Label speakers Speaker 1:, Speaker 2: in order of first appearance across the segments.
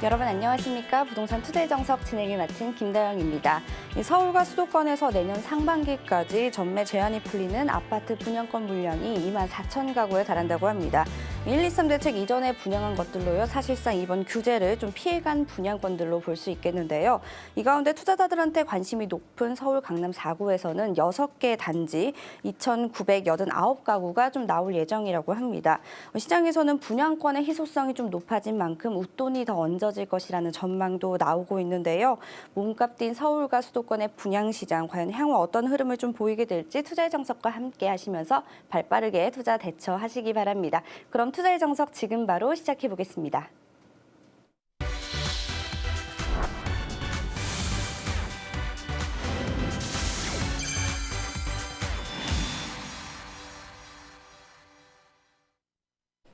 Speaker 1: 여러분 안녕하십니까? 부동산 투자의 정석 진행을 맡은 김다영입니다. 서울과 수도권에서 내년 상반기까지 전매 제한이 풀리는 아파트 분양권 물량이 2만 4천 가구에 달한다고 합니다. 123 대책 이전에 분양한 것들로요. 사실상 이번 규제를 좀 피해간 분양권들로 볼 수 있겠는데요. 이 가운데 투자자들한테 관심이 높은 서울 강남 4구에서는 6개 단지 2,989가구가 좀 나올 예정이라고 합니다. 시장에서는 분양권의 희소성이 좀 높아진 만큼 웃돈이 더 얹어질 것이라는 전망도 나오고 있는데요. 몸값 뛴 서울과 수도권의 분양시장 과연 향후 어떤 흐름을 좀 보이게 될지 투자의 정석과 함께 하시면서 발빠르게 투자 대처하시기 바랍니다. 그럼 투자의 정석 지금 바로 시작해 보겠습니다.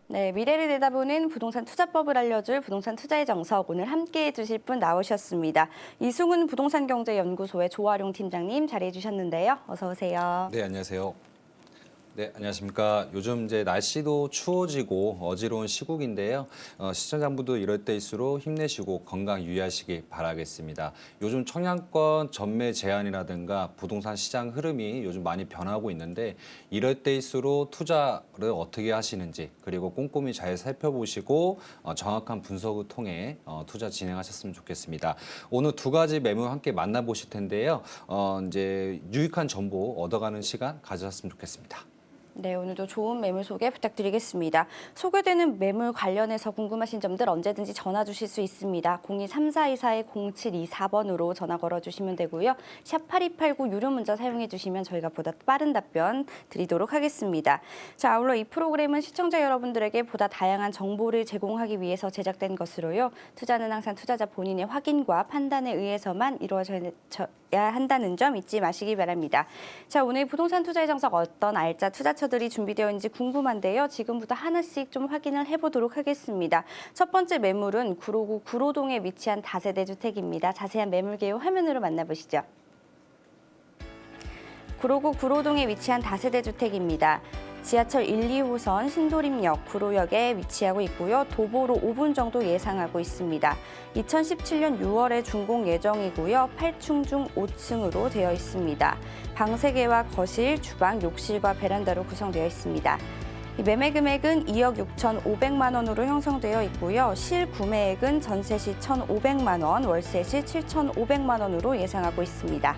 Speaker 1: 네, 미래를 내다보는 부동산 투자법을 알려줄 부동산 투자의 정석 오늘 함께해 주실 분 나오셨습니다. 이승훈 부동산경제연구소의 조아룡 팀장님 자리해 주셨는데요. 어서 오세요.
Speaker 2: 네, 안녕하세요. 네, 안녕하십니까. 요즘 이제 날씨도 추워지고 어지러운 시국인데요. 시청자분도 이럴 때일수록 힘내시고 건강 유의하시기 바라겠습니다. 요즘 청약권 전매 제한이라든가 부동산 시장 흐름이 요즘 많이 변하고 있는데 이럴 때일수록 투자를 어떻게 하시는지 그리고 꼼꼼히 잘 살펴보시고 정확한 분석을 통해 투자 진행하셨으면 좋겠습니다. 오늘 두 가지 매물 함께 만나보실 텐데요. 이제 유익한 정보 얻어가는 시간 가졌으면 좋겠습니다.
Speaker 1: 네, 오늘도 좋은 매물 소개 부탁드리겠습니다. 소개되는 매물 관련해서 궁금하신 점들 언제든지 전화 주실 수 있습니다. 023424-0724번으로 전화 걸어주시면 되고요. 샵 8289 유료 문자 사용해 주시면 저희가 보다 빠른 답변 드리도록 하겠습니다. 자, 아울러 이 프로그램은 시청자 여러분들에게 보다 다양한 정보를 제공하기 위해서 제작된 것으로요. 투자는 항상 투자자 본인의 확인과 판단에 의해서만 이루어져야 한다는 점 잊지 마시기 바랍니다. 자, 오늘 부동산 투자의 정석 어떤 알짜 투자처들이 준비되어 있는지 궁금한데요. 지금부터 하나씩 좀 확인을 해보도록 하겠습니다. 첫 번째 매물은 구로구 구로동에 위치한 다세대 주택입니다. 자세한 매물 개요 화면으로 만나보시죠. 구로구 구로동에 위치한 다세대 주택입니다. 지하철 1, 2호선 신도림역, 구로역에 위치하고 있고요. 도보로 5분 정도 예상하고 있습니다. 2017년 6월에 준공 예정이고요. 8층 중 5층으로 되어 있습니다. 방 3개와 거실, 주방, 욕실과 베란다로 구성되어 있습니다. 매매 금액은 2억 6,500만 원으로 형성되어 있고요. 실구매액은 전세 시 1,500만 원, 월세 시 7,500만 원으로 예상하고 있습니다.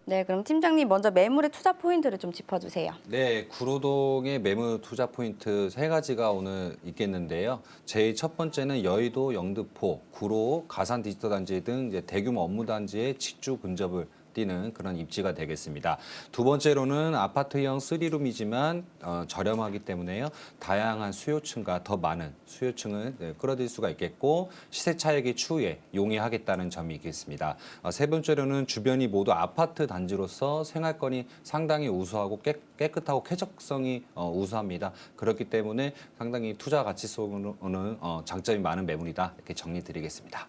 Speaker 1: 네, 그럼 팀장님 먼저 매물의 투자 포인트를 좀 짚어주세요.
Speaker 2: 네, 구로동의 매물 투자 포인트 3가지가 오늘 있겠는데요. 제일 첫 번째는 여의도, 영등포, 구로, 가산 디지털 단지 등 이제 대규모 업무 단지의 직주 근접을 띄는 그런 입지가 되겠습니다. 두 번째로는 아파트형 3룸이지만 저렴하기 때문에요. 다양한 수요층과 더 많은 수요층을 끌어들일 수가 있겠고 시세 차익의 추후에 용이하겠다는 점이 있겠습니다. 세 번째로는 주변이 모두 아파트 단지로서 생활권이 상당히 우수하고 깨끗하고 쾌적성이 우수합니다. 그렇기 때문에 상당히 투자 가치성으로는 장점이 많은 매물이다 이렇게 정리드리겠습니다.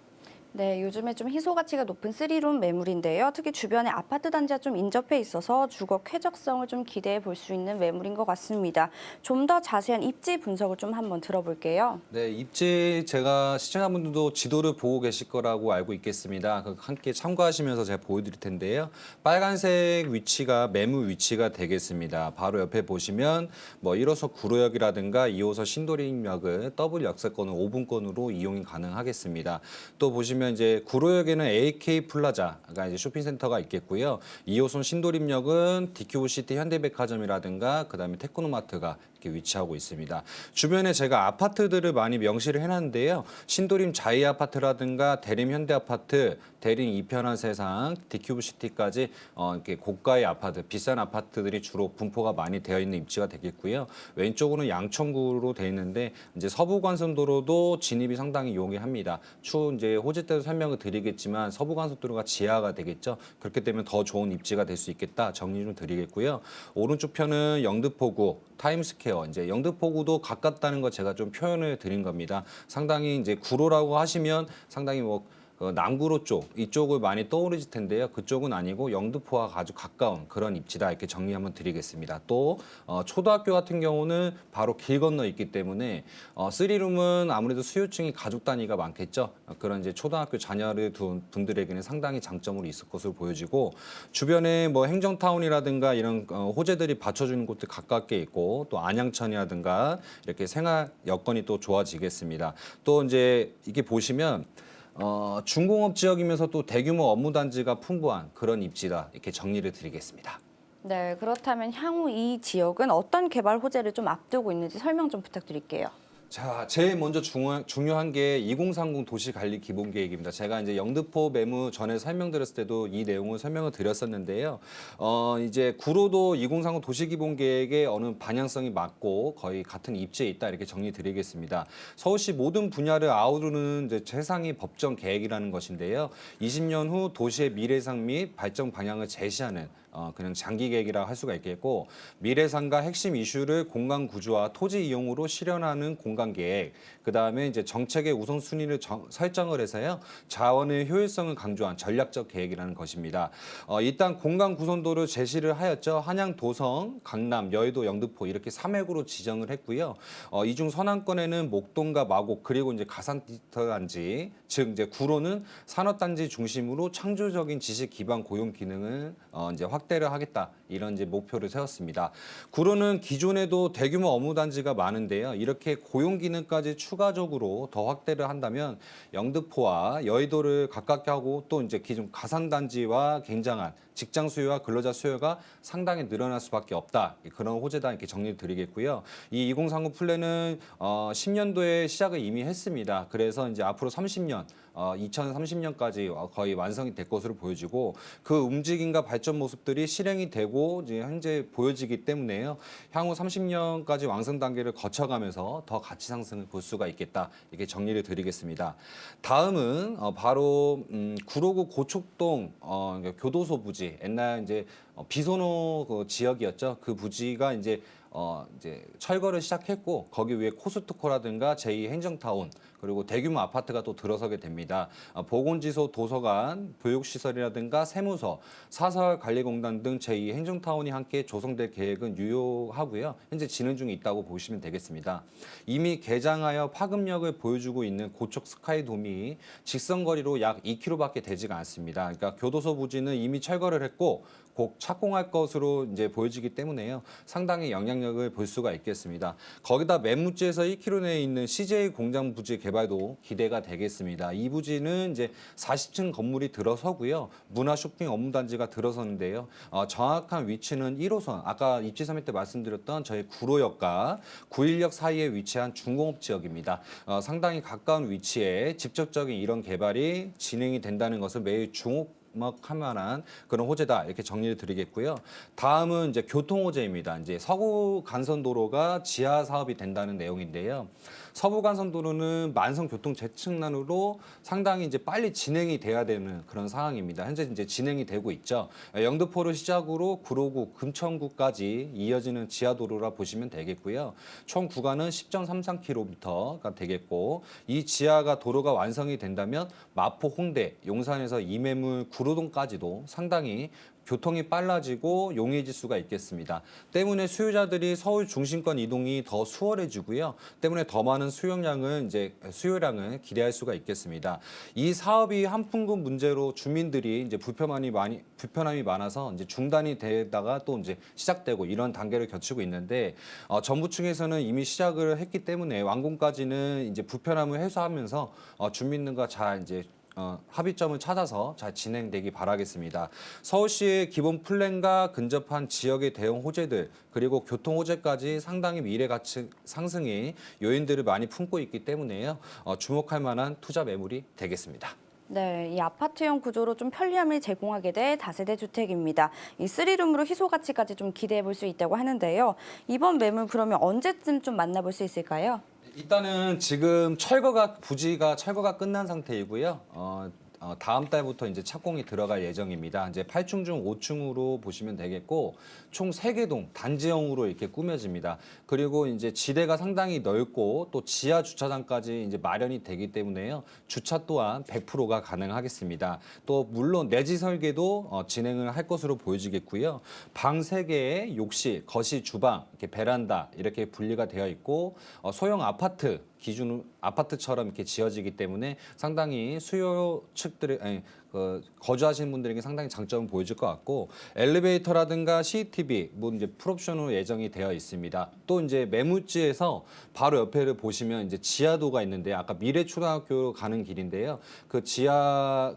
Speaker 1: 네, 요즘에 좀 희소 가치가 높은 3룸 매물인데요. 특히 주변에 아파트 단지가 좀 인접해 있어서 주거 쾌적성을 좀 기대해 볼 수 있는 매물인 것 같습니다. 좀 더 자세한 입지 분석을 좀 한번 들어볼게요.
Speaker 2: 네, 입지 제가 시청자분들도 지도를 보고 계실 거라고 알고 있겠습니다. 함께 참고하시면서 제가 보여드릴 텐데요. 빨간색 위치가 매물 위치가 되겠습니다. 바로 옆에 보시면 뭐 1호선 구로역이라든가 2호선 신도림역을 더블 역세권을 5분권으로 이용이 가능하겠습니다. 또 보시면 이제 구로역에는 AK 플라자가 이제 쇼핑센터가 있겠고요. 2호선 신도림역은 DQ시티 현대백화점이라든가 그다음에 테크노마트가 이렇게 위치하고 있습니다. 주변에 제가 아파트들을 많이 명시를 해놨는데요. 신도림 자이 아파트라든가 대림 현대 아파트, 대림 이편한 세상, DQ시티까지 이렇게 고가의 아파트, 비싼 아파트들이 주로 분포가 많이 되어 있는 입지가 되겠고요. 왼쪽으로는 양천구로 되어 있는데 이제 서부간선도로도 진입이 상당히 용이합니다. 추후 이제 호재 때도 설명을 드리겠지만 서부간선도로가 지하가 되겠죠. 그렇기 때문에 더 좋은 입지가 될 수 있겠다 정리 좀 드리겠고요. 오른쪽 편은 영등포구, 타임스퀘어, 이제 영등포구도 가깝다는 거 제가 좀 표현을 드린 겁니다. 상당히 이제 구로라고 하시면 상당히 뭐 그 남구로 쪽 이쪽을 많이 떠오르실 텐데요. 그쪽은 아니고 영등포와 아주 가까운 그런 입지다 이렇게 정리 한번 드리겠습니다. 또 초등학교 같은 경우는 바로 길 건너 있기 때문에 3룸은 아무래도 수요층이 가족 단위가 많겠죠. 그런 이제 초등학교 자녀를 둔 분들에게는 상당히 장점으로 있을 것으로 보여지고 주변에 뭐 행정타운이라든가 이런 호재들이 받쳐주는 곳들 가깝게 있고 또 안양천이라든가 이렇게 생활 여건이 또 좋아지겠습니다. 또 이제 이게 보시면 중공업 지역이면서 또 대규모 업무 단지가 풍부한 그런 입지다 이렇게 정리를 드리겠습니다.
Speaker 1: 네, 그렇다면 향후 이 지역은 어떤 개발 호재를 좀 앞두고 있는지 설명 좀 부탁드릴게요.
Speaker 2: 자, 제일 먼저 중요한 게 2030 도시관리 기본계획입니다. 제가 이제 영등포 매무 전에 설명드렸을 때도 이 내용을 설명을 드렸었는데요. 이제 구로도 2030 도시기본계획의 어느 방향성이 맞고 거의 같은 입지에 있다 이렇게 정리드리겠습니다. 서울시 모든 분야를 아우르는 이제 최상위 법정 계획이라는 것인데요. 20년 후 도시의 미래상 및 발전 방향을 제시하는 그냥 장기 계획이라고 할 수가 있겠고 미래상과 핵심 이슈를 공간 구조와 토지 이용으로 실현하는 공간 계획, 그다음에 이제 정책의 우선순위를 설정을 해서요 자원의 효율성을 강조한 전략적 계획이라는 것입니다. 일단 공간 구성도를 제시를 하였죠. 한양, 도성, 강남, 여의도, 영등포 이렇게 3핵으로 지정을 했고요. 이 중 서남권에는 목동과 마곡 그리고 이제 가상디지털단지, 즉 이제 구로는 산업단지 중심으로 창조적인 지식 기반 고용 기능을 이제 확대를 하겠다 이런 이제 목표를 세웠습니다. 구로는 기존에도 대규모 업무 단지가 많은데요. 이렇게 고용 기능까지 추가적으로 더 확대를 한다면 영등포와 여의도를 가깝게 하고 또 이제 기존 가상 단지와 굉장한 직장 수요와 근로자 수요가 상당히 늘어날 수밖에 없다. 그런 호재다 이렇게 정리를 드리겠고요. 이 2030 플랜은 10년도에 시작을 이미 했습니다. 그래서 이제 앞으로 30년 2030년까지 거의 완성이 될 것으로 보여지고 그 움직임과 발전 모습들이 실행이 되고 이제 현재 보여지기 때문에요. 향후 30년까지 완성 단계를 거쳐가면서 더 가치 상승을 볼 수가 있겠다. 이렇게 정리를 드리겠습니다. 다음은 바로 구로구 고척동 교도소 부지 옛날 이제 비선호 그 지역이었죠. 그 부지가 이제 철거를 시작했고 거기 위에 코스트코라든가 제2 행정타운 그리고 대규모 아파트가 또 들어서게 됩니다. 보건지소, 도서관, 교육시설이라든가 세무서, 사설관리공단 등 제2 행정타운이 함께 조성될 계획은 유효하고요. 현재 진행 중에 있다고 보시면 되겠습니다. 이미 개장하여 파급력을 보여주고 있는 고척 스카이돔이 직선거리로 약 2km밖에 되지가 않습니다. 그러니까 교도소 부지는 이미 철거를 했고 곧 착공할 것으로 이제 보여지기 때문에요. 상당히 영향력을 볼 수가 있겠습니다. 거기다 매무지에서 1km 내에 있는 CJ 공장 부지 개발도 기대가 되겠습니다. 이 부지는 이제 40층 건물이 들어서고요. 문화 쇼핑 업무 단지가 들어서는데요. 정확한 위치는 1호선, 아까 입지 설명 때 말씀드렸던 저희 구로역과 916 사이에 위치한 중공업 지역입니다. 상당히 가까운 위치에 직접적인 이런 개발이 진행이 된다는 것을 매일 주목할 만한 그런 호재다 이렇게 정리를 드리겠고요. 다음은 이제 교통 호재입니다. 이제 서구 간선도로가 지하 사업이 된다는 내용인데요. 서부 간선도로는 만성 교통 재층난으로 상당히 이제 빨리 진행이 돼야 되는 그런 상황입니다. 현재 이제 진행이 되고 있죠. 영등포를 시작으로 구로구, 금천구까지 이어지는 지하도로라 보시면 되겠고요. 총 구간은 10.33km가 되겠고 이 지하가 도로가 완성이 된다면 마포, 홍대, 용산에서 이매물, 구로동까지도 상당히 교통이 빨라지고 용이해질 수가 있겠습니다. 때문에 수요자들이 서울 중심권 이동이 더 수월해지고요. 때문에 더 많은 수요량을 기대할 수가 있겠습니다. 이 사업이 한풍금 문제로 주민들이 이제 불편함이 많아서 이제 중단이 되다가 또 이제 시작되고 이런 단계를 거치고 있는데 정부 측에서는 이미 시작을 했기 때문에 완공까지는 이제 불편함을 해소하면서 주민들과 잘 이제 합의점을 찾아서 잘 진행되기 바라겠습니다. 서울시의 기본 플랜과 근접한 지역의 대형 호재들 그리고 교통 호재까지 상당히 미래 가치 상승의 요인들을 많이 품고 있기 때문에요. 주목할 만한 투자 매물이 되겠습니다.
Speaker 1: 네, 이 아파트형 구조로 좀 편리함을 제공하게 될 다세대 주택입니다. 이 3룸으로 희소 가치까지 좀 기대해 볼 수 있다고 하는데요. 이번 매물 그러면 언제쯤 좀 만나볼 수 있을까요?
Speaker 2: 일단은 지금 부지가 철거가 끝난 상태이고요. 다음 달부터 이제 착공이 들어갈 예정입니다. 이제 8층 중 5층으로 보시면 되겠고 총 3개 동 단지형으로 이렇게 꾸며집니다. 그리고 이제 지대가 상당히 넓고 또 지하 주차장까지 이제 마련이 되기 때문에요. 주차 또한 100%가 가능하겠습니다. 또 물론 내지 설계도 진행을 할 것으로 보여지겠고요. 방 3개에 욕실, 거실, 주방, 이렇게 베란다 이렇게 분리가 되어 있고 소형 아파트 기준 아파트처럼 이렇게 지어지기 때문에 상당히 수요 측들의 거주하시는 분들에게 상당히 장점을 보여줄 것 같고 엘리베이터라든가 CCTV 뭐 이제 풀옵션으로 예정이 되어 있습니다. 또 이제 매물지에서 바로 옆에를 보시면 이제 지하도가 있는데 아까 미래초등학교 가는 길인데요. 그 지하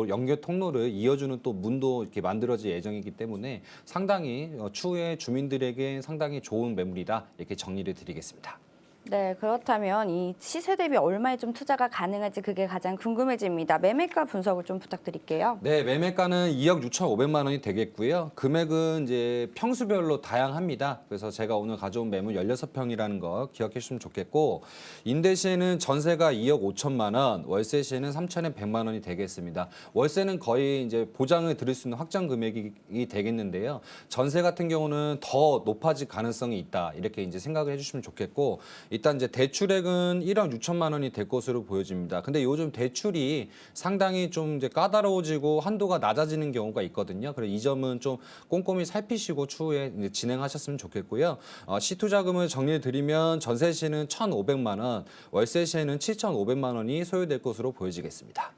Speaker 2: 연결 통로를 이어주는 또 문도 이렇게 만들어질 예정이기 때문에 상당히 추후에 주민들에게 상당히 좋은 매물이다 이렇게 정리를 드리겠습니다.
Speaker 1: 네, 그렇다면 이 시세 대비 얼마에 좀 투자가 가능할지 그게 가장 궁금해집니다. 매매가 분석을 좀 부탁드릴게요.
Speaker 2: 네, 매매가는 2억 6,500만 원이 되겠고요. 금액은 이제 평수별로 다양합니다. 그래서 제가 오늘 가져온 매물 16평이라는 거 기억해 주시면 좋겠고 임대 시에는 전세가 2억 5천만 원, 월세 시에는 3,100만 원이 되겠습니다. 월세는 거의 이제 보장을 드릴 수 있는 확정 금액이 되겠는데요. 전세 같은 경우는 더 높아질 가능성이 있다. 이렇게 이제 생각을 해 주시면 좋겠고 일단 이제 대출액은 1억 6천만 원이 될 것으로 보여집니다. 근데 요즘 대출이 상당히 좀 이제 까다로워지고 한도가 낮아지는 경우가 있거든요. 그래서 이 점은 좀 꼼꼼히 살피시고 추후에 이제 진행하셨으면 좋겠고요. 시투 자금을 정리해 드리면 전세 시에는 1,500만 원, 월세 시에는 7,500만 원이 소요될 것으로 보여지겠습니다.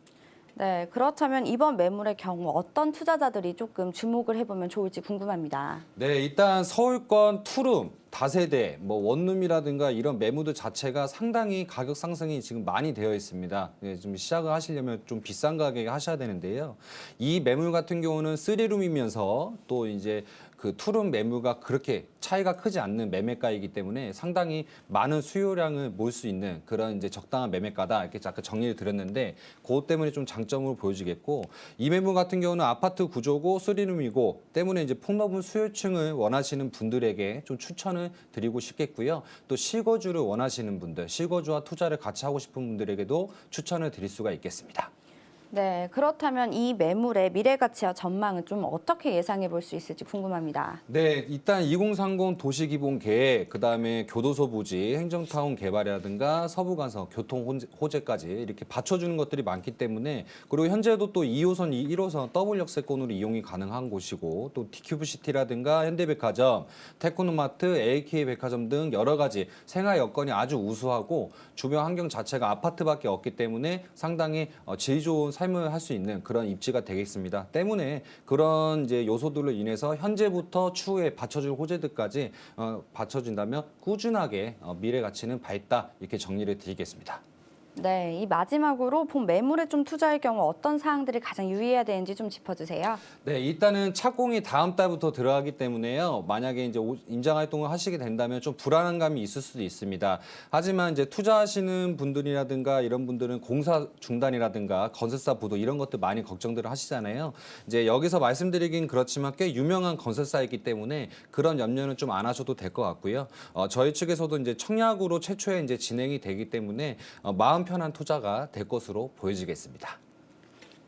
Speaker 1: 네, 그렇다면 이번 매물의 경우 어떤 투자자들이 조금 주목을 해보면 좋을지 궁금합니다.
Speaker 2: 네, 일단 서울권 투룸, 다세대, 뭐 원룸이라든가 이런 매물들 자체가 상당히 가격 상승이 지금 많이 되어 있습니다. 네, 좀 시작을 하시려면 좀 비싼 가격에 하셔야 되는데요. 이 매물 같은 경우는 3룸이면서 또 이제 그 투룸 매물과 그렇게 차이가 크지 않는 매매가이기 때문에 상당히 많은 수요량을 모을 수 있는 그런 이제 적당한 매매가다 이렇게 아까 정리를 드렸는데 그것 때문에 좀 장점으로 보여지겠고 이 매물 같은 경우는 아파트 구조고 3룸이고 때문에 이제 폭넓은 수요층을 원하시는 분들에게 좀 추천을 드리고 싶겠고요. 또 실거주를 원하시는 분들, 실거주와 투자를 같이 하고 싶은 분들에게도 추천을 드릴 수가 있겠습니다.
Speaker 1: 네, 그렇다면 이 매물의 미래 가치와 전망은 좀 어떻게 예상해 볼 수 있을지 궁금합니다.
Speaker 2: 네, 일단 2030 도시기본 계획, 그다음에 교도소 부지, 행정타운 개발이라든가 서부간선, 교통 호재까지 이렇게 받쳐주는 것들이 많기 때문에 그리고 현재도 또 2호선, 1호선 더블 역세권으로 이용이 가능한 곳이고 또 TQBCT라든가 현대백화점, 테크노마트, AK 백화점 등 여러 가지 생활 여건이 아주 우수하고 주변 환경 자체가 아파트밖에 없기 때문에 상당히 질 좋은 삶을 할 수 있는 그런 입지가 되겠습니다. 때문에 그런 이제 요소들로 인해서 현재부터 추후에 받쳐줄 호재들까지 받쳐준다면 꾸준하게 미래 가치는 밝다 이렇게 정리를 드리겠습니다.
Speaker 1: 네, 이 마지막으로 본 매물에 좀 투자할 경우 어떤 사항들이 가장 유의해야 되는지 좀 짚어주세요.
Speaker 2: 네, 일단은 착공이 다음 달부터 들어가기 때문에요. 만약에 이제 임장 활동을 하시게 된다면 좀 불안한 감이 있을 수도 있습니다. 하지만 이제 투자하시는 분들이라든가 이런 분들은 공사 중단이라든가 건설사 부도 이런 것들 많이 걱정들을 하시잖아요. 이제 여기서 말씀드리긴 그렇지만 꽤 유명한 건설사이기 때문에 그런 염려는 좀 안 하셔도 될 것 같고요. 저희 측에서도 이제 청약으로 최초에 이제 진행이 되기 때문에 마음 편한 투자가 될 것으로 보여지겠습니다.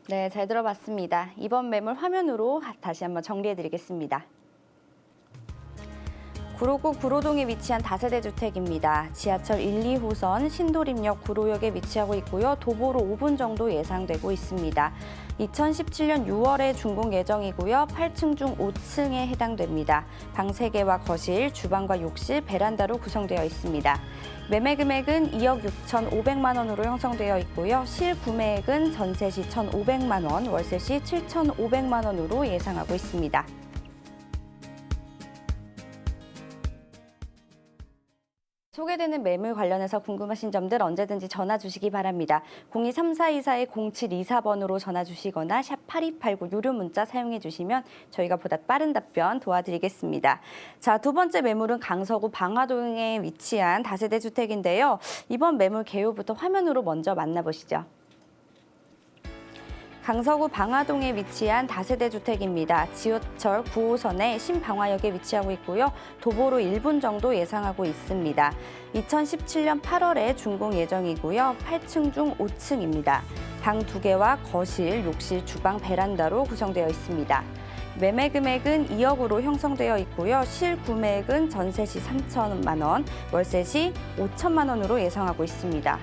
Speaker 1: 네, 잘 들어봤습니다. 이번 매물 화면으로 다시 한번 정리해드리겠습니다. 구로구 구로동에 위치한 다세대 주택입니다. 지하철 1, 2호선 신도림역 구로역에 위치하고 있고요. 도보로 5분 정도 예상되고 있습니다. 2017년 6월에 준공 예정이고요. 8층 중 5층에 해당됩니다. 방 3개와 거실, 주방과 욕실, 베란다로 구성되어 있습니다. 매매 금액은 2억 6,500만 원으로 형성되어 있고요. 실구매액은 전세 시 1,500만 원, 월세 시 7,500만 원으로 예상하고 있습니다. 소개되는 매물 관련해서 궁금하신 점들 언제든지 전화 주시기 바랍니다. 023424-0724번으로 전화 주시거나 샵 8289 유료 문자 사용해 주시면 저희가 보다 빠른 답변 도와드리겠습니다. 자, 두 번째 매물은 강서구 방화동에 위치한 다세대 주택인데요. 이번 매물 개요부터 화면으로 먼저 만나보시죠. 강서구 방화동에 위치한 다세대 주택입니다. 지하철 9호선의 신방화역에 위치하고 있고요. 도보로 1분 정도 예상하고 있습니다. 2017년 8월에 준공 예정이고요. 8층 중 5층입니다. 방 2개와 거실, 욕실, 주방, 베란다로 구성되어 있습니다. 매매 금액은 2억으로 형성되어 있고요. 실구매액은 전세 시 3천만 원, 월세 시 5천만 원으로 예상하고 있습니다.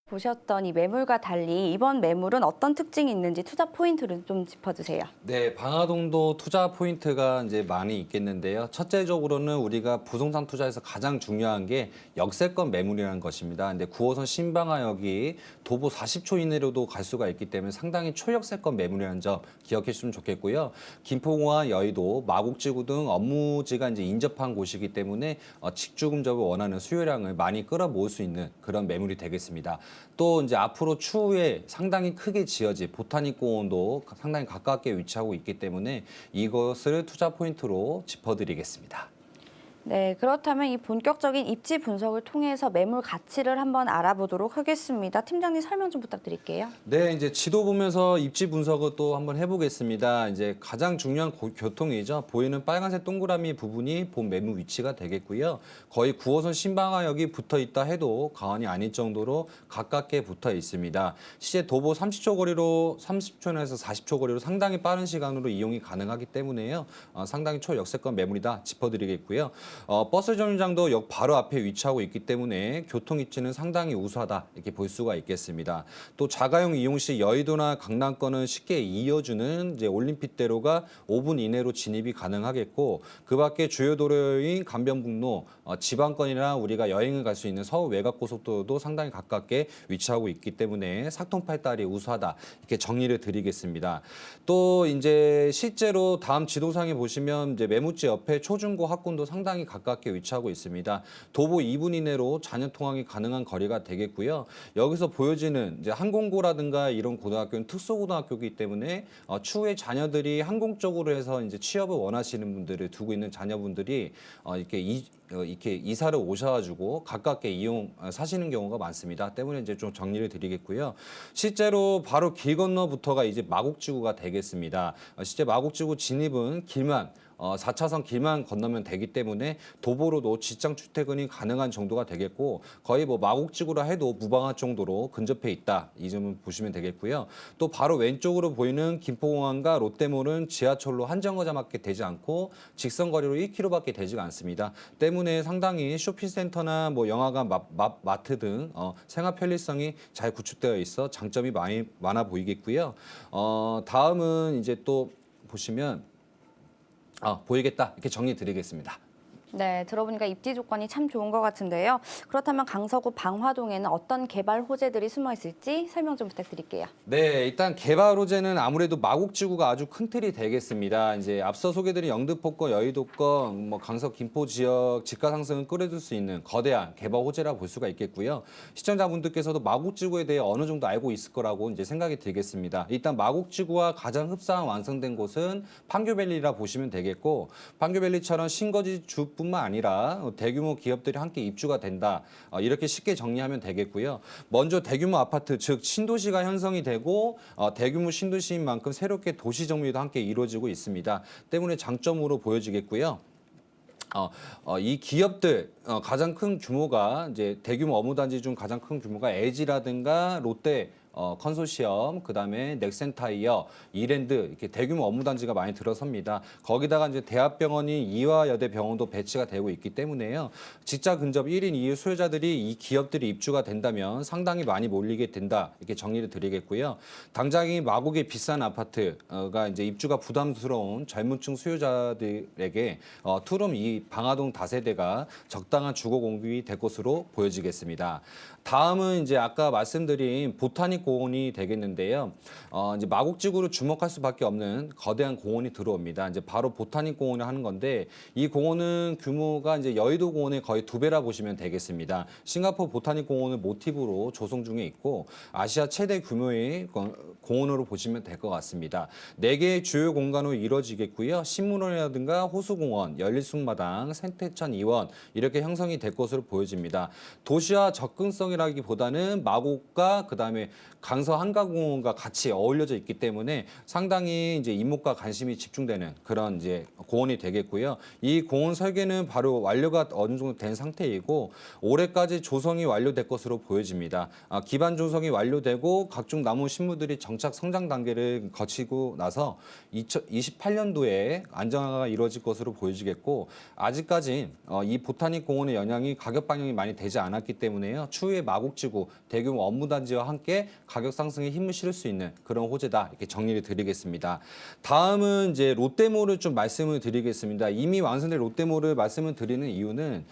Speaker 1: 보셨던 이 매물과 달리 이번 매물은 어떤 특징이 있는지 투자 포인트를 좀 짚어주세요.
Speaker 2: 네, 방화동도 투자 포인트가 이제 많이 있겠는데요. 첫째적으로는 우리가 부동산 투자에서 가장 중요한 게 역세권 매물이라는 것입니다. 근데 9호선 신방화역이 도보 40초 이내로도 갈 수가 있기 때문에 상당히 초역세권 매물이라는 점 기억해 주시면 좋겠고요. 김포공항, 여의도, 마곡지구 등 업무지가 이제 인접한 곳이기 때문에 직주 근접을 원하는 수요량을 많이 끌어모을 수 있는 그런 매물이 되겠습니다. 또 이제 앞으로 추후에 상당히 크게 지어질 보타닉 공원도 상당히 가깝게 위치하고 있기 때문에 이것을 투자 포인트로 짚어드리겠습니다.
Speaker 1: 네, 그렇다면 이 본격적인 입지 분석을 통해서 매물 가치를 한번 알아보도록 하겠습니다. 팀장님 설명 좀 부탁드릴게요.
Speaker 2: 네, 이제 지도 보면서 입지 분석을 또 한번 해보겠습니다. 이제 가장 중요한 교통이죠. 보이는 빨간색 동그라미 부분이 본 매물 위치가 되겠고요. 거의 9호선 신방화역이 붙어 있다 해도 과언이 아닐 정도로 가깝게 붙어 있습니다. 시제 도보 30초 거리로 30초에서 40초 거리로 상당히 빠른 시간으로 이용이 가능하기 때문에요. 상당히 초역세권 매물이다 짚어드리겠고요. 버스 정류장도 역 바로 앞에 위치하고 있기 때문에 교통 입지는 상당히 우수하다 이렇게 볼 수가 있겠습니다. 또 자가용 이용 시 여의도나 강남권은 쉽게 이어주는 이제 올림픽대로가 5분 이내로 진입이 가능하겠고 그밖에 주요 도로인 강변북로, 지방권이나 우리가 여행을 갈 수 있는 서울 외곽고속도로도 상당히 가깝게 위치하고 있기 때문에 사통팔달이 우수하다 이렇게 정리를 드리겠습니다. 또 이제 실제로 다음 지도상에 보시면 이제 매물지 옆에 초중고 학군도 상당히 가깝게 위치하고 있습니다. 도보 2분 이내로 자녀 통학이 가능한 거리가 되겠고요. 여기서 보여지는 이제 항공고라든가 이런 고등학교는 특수고등학교이기 때문에 추후에 자녀들이 항공 쪽으로 해서 이제 취업을 원하시는 분들을 두고 있는 자녀분들이 이렇게 이사를 오셔가지고 가깝게 사시는 경우가 많습니다. 때문에 이제 좀 정리를 드리겠고요. 실제로 바로 길 건너부터가 이제 마곡지구가 되겠습니다. 실제 마곡지구 진입은 길만 4차선 길만 건너면 되기 때문에 도보로도 직장 출퇴근이 가능한 정도가 되겠고 거의 뭐 마곡지구라 해도 무방할 정도로 근접해 있다. 이 점을 보시면 되겠고요. 또 바로 왼쪽으로 보이는 김포공항과 롯데몰은 지하철로 한 정거장밖에 되지 않고 직선 거리로 1km밖에 되지가 않습니다. 때문에 상당히 쇼핑센터나 뭐 영화관, 마트 등 생활 편리성이 잘 구축되어 있어 장점이 많아 보이겠고요. 다음은 이제 또 보시면 보이겠다 이렇게 정리 드리겠습니다.
Speaker 1: 네, 들어보니까 입지 조건이 참 좋은 것 같은데요. 그렇다면 강서구 방화동에는 어떤 개발 호재들이 숨어 있을지 설명 좀 부탁드릴게요.
Speaker 2: 네, 일단 개발 호재는 아무래도 마곡지구가 아주 큰 틀이 되겠습니다. 이제 앞서 소개드린 영등포권, 여의도권, 뭐 강서, 김포 지역 집가 상승을 끌어줄 수 있는 거대한 개발 호재라고 볼 수가 있겠고요. 시청자분들께서도 마곡지구에 대해 어느 정도 알고 있을 거라고 이제 생각이 들겠습니다. 일단 마곡지구와 가장 흡사한 완성된 곳은 판교밸리라 보시면 되겠고, 판교밸리처럼 신거지 주뿐만 아니라 대규모 기업들이 함께 입주가 된다. 이렇게 쉽게 정리하면 되겠고요. 먼저 대규모 아파트, 즉 신도시가 형성이 되고 대규모 신도시인 만큼 새롭게 도시 정비도 함께 이루어지고 있습니다. 때문에 장점으로 보여지겠고요. 이 기업들 가장 큰 규모가 이제 대규모 업무단지 중 가장 큰 규모가 LG라든가 롯데 컨소시엄, 그다음에 넥센타이어, 이랜드 이렇게 대규모 업무단지가 많이 들어섭니다. 거기다가 이제 대학병원인 이화여대병원도 배치가 되고 있기 때문에요. 직자 근접 1인 2유 수요자들이 이 기업들이 입주가 된다면 상당히 많이 몰리게 된다. 이렇게 정리를 드리겠고요. 당장이 마곡의 비싼 아파트가 이제 입주가 부담스러운 젊은층 수요자들에게 투룸 이 방화동 다세대가 적당한 주거 공급이 될 것으로 보여지겠습니다. 다음은 이제 아까 말씀드린 보타닉 공원이 되겠는데요. 이제 마곡지구로 주목할 수밖에 없는 거대한 공원이 들어옵니다. 이제 바로 보타닉 공원을 하는 건데 이 공원은 규모가 이제 여의도 공원의 거의 2배라 보시면 되겠습니다. 싱가포르 보타닉 공원을 모티브로 조성 중에 있고 아시아 최대 규모의 공원으로 보시면 될 것 같습니다. 4개의 주요 공간으로 이루어지겠고요. 신문원이라든가 호수공원, 연립숲마당, 생태천 이원 이렇게 형성이 될 것으로 보여집니다. 도시와 접근성이라기보다는 마곡과 그다음에 강서 한강공원과 같이 어울려져 있기 때문에 상당히 이제 이목과 관심이 집중되는 그런 이제 공원이 되겠고요. 이 공원 설계는 바로 완료가 어느 정도 된 상태이고 올해까지 조성이 완료될 것으로 보여집니다. 기반 조성이 완료되고 각종 나무 식물들이 정착 성장 단계를 거치고 나서 2028년도에 안정화가 이루어질 것으로 보여지겠고 아직까지 이 보타닉 공원의 영향이 가격 반영이 많이 되지 않았기 때문에요. 추후에 마곡지구 대규모 업무단지와 함께 가격 상승에 힘을 실을 수 있는 그런 호재다 이렇게 정리를 드리겠습니다. 다음은 이제 롯데몰을 좀 말씀을 드리겠습니다. 이미 완성된 롯데몰을 말씀을 드리는 이유는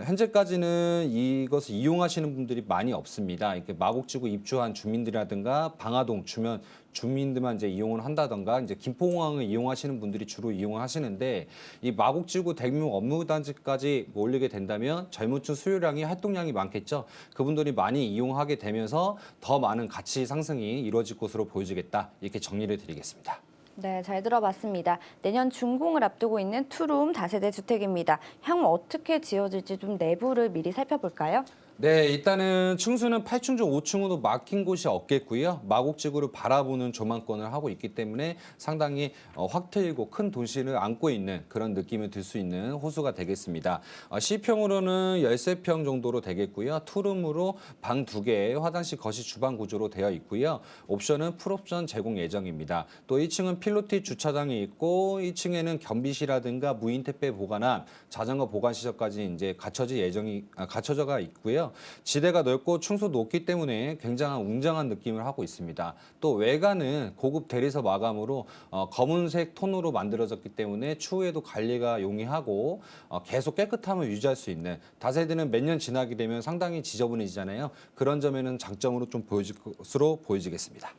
Speaker 2: 현재까지는 이것을 이용하시는 분들이 많이 없습니다. 이렇게 마곡지구 입주한 주민들이라든가 방화동 주변 주민들만 이제 이용을 한다던가 이제 김포공항을 이용하시는 분들이 주로 이용하시는데 이 마곡지구 대규모 업무단지까지 몰리게 된다면 젊은층 수요량이 활동량이 많겠죠. 그분들이 많이 이용하게 되면서 더 많은 가치 상승이 이루어질 것으로 보여지겠다 이렇게 정리를 드리겠습니다.
Speaker 1: 네, 잘 들어봤습니다. 내년 준공을 앞두고 있는 투룸 다세대 주택입니다. 향후 어떻게 지어질지 좀 내부를 미리 살펴볼까요?
Speaker 2: 네, 일단은 층수는 8층 중 5층으로 막힌 곳이 없겠고요. 마곡지구를 바라보는 조망권을 하고 있기 때문에 상당히 확 트이고 큰 도시를 안고 있는 그런 느낌을 들 수 있는 호수가 되겠습니다. C평으로는 13평 정도로 되겠고요. 투룸으로 방 2개, 화장실, 거실, 주방 구조로 되어 있고요. 옵션은 풀옵션 제공 예정입니다. 또 1층은 필로티 주차장이 있고 2층에는 겸비실이라든가 무인 택배 보관함, 자전거 보관 시설까지 이제 갖춰져가 있고요. 지대가 넓고 층수 높기 때문에 굉장한 웅장한 느낌을 하고 있습니다. 또 외관은 고급 대리석 마감으로 검은색 톤으로 만들어졌기 때문에 추후에도 관리가 용이하고 계속 깨끗함을 유지할 수 있는 다세대는 몇 년 지나게 되면 상당히 지저분해지잖아요. 그런 점에는 장점으로 좀 보여질 것으로 보여지겠습니다.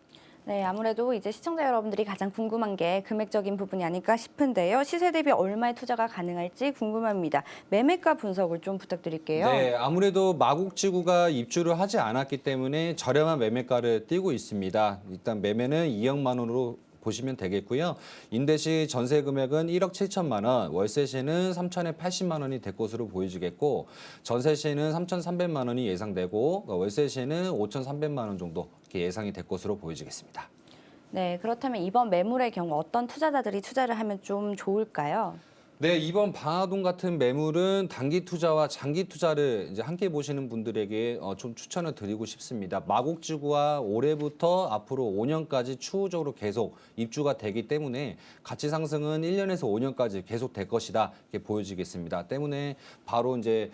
Speaker 1: 네, 아무래도 이제 시청자 여러분들이 가장 궁금한 게 금액적인 부분이 아닐까 싶은데요. 시세 대비 얼마의 투자가 가능할지 궁금합니다. 매매가 분석을 좀 부탁드릴게요.
Speaker 2: 네, 아무래도 마곡지구가 입주를 하지 않았기 때문에 저렴한 매매가를 띄고 있습니다. 일단 매매는 2억만 원으로 보시면 되겠고요. 임대 시 전세 금액은 1억 7천만 원, 월세 시는 3,080만 원이 될 것으로 보여지겠고 전세 시는 3,300만 원이 예상되고 월세 시는 5,300만 원 정도 이렇게 예상이 될 것으로 보여지겠습니다.
Speaker 1: 네, 그렇다면 이번 매물의 경우 어떤 투자자들이 투자를 하면 좀 좋을까요?
Speaker 2: 네, 이번 방화동 같은 매물은 단기 투자와 장기 투자를 이제 함께 보시는 분들에게 좀 추천을 드리고 싶습니다. 마곡지구와 올해부터 앞으로 5년까지 추후적으로 계속 입주가 되기 때문에 가치 상승은 1년에서 5년까지 계속 될 것이다 이렇게 보여지겠습니다. 때문에 바로 이제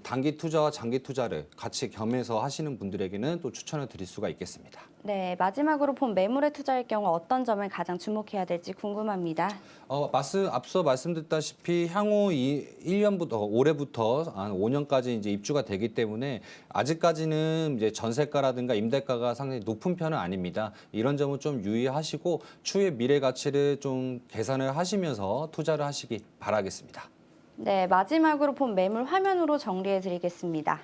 Speaker 2: 단기 투자와 장기 투자를 같이 겸해서 하시는 분들에게는 또 추천을 드릴 수가 있겠습니다.
Speaker 1: 네, 마지막으로 본 매물에 투자할 경우 어떤 점을 가장 주목해야 될지 궁금합니다.
Speaker 2: 앞서 말씀드렸다시피 향후 1년부터 올해부터 한 5년까지 이제 입주가 되기 때문에 아직까지는 이제 전세가라든가 임대가가 상당히 높은 편은 아닙니다. 이런 점은 좀 유의하시고 추후의 미래 가치를 좀 계산을 하시면서 투자를 하시기 바라겠습니다.
Speaker 1: 네, 마지막으로 본 매물 화면으로 정리해 드리겠습니다.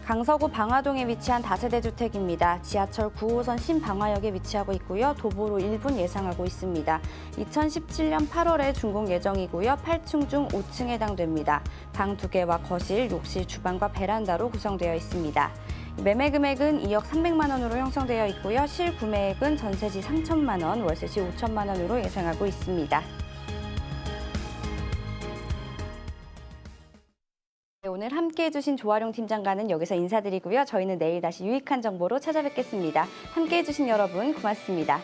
Speaker 1: 강서구 방화동에 위치한 다세대 주택입니다. 지하철 9호선 신방화역에 위치하고 있고요. 도보로 1분 예상하고 있습니다. 2017년 8월에 준공 예정이고요. 8층 중 5층에 해당됩니다. 방 2개와 거실, 욕실, 주방과 베란다로 구성되어 있습니다. 매매 금액은 2억 300만 원으로 형성되어 있고요. 실구매액은 전세시 3천만 원, 월세시 5천만 원으로 예상하고 있습니다. 네, 오늘 함께해 주신 조아룡 팀장과는 여기서 인사드리고요. 저희는 내일 다시 유익한 정보로 찾아뵙겠습니다. 함께해 주신 여러분 고맙습니다.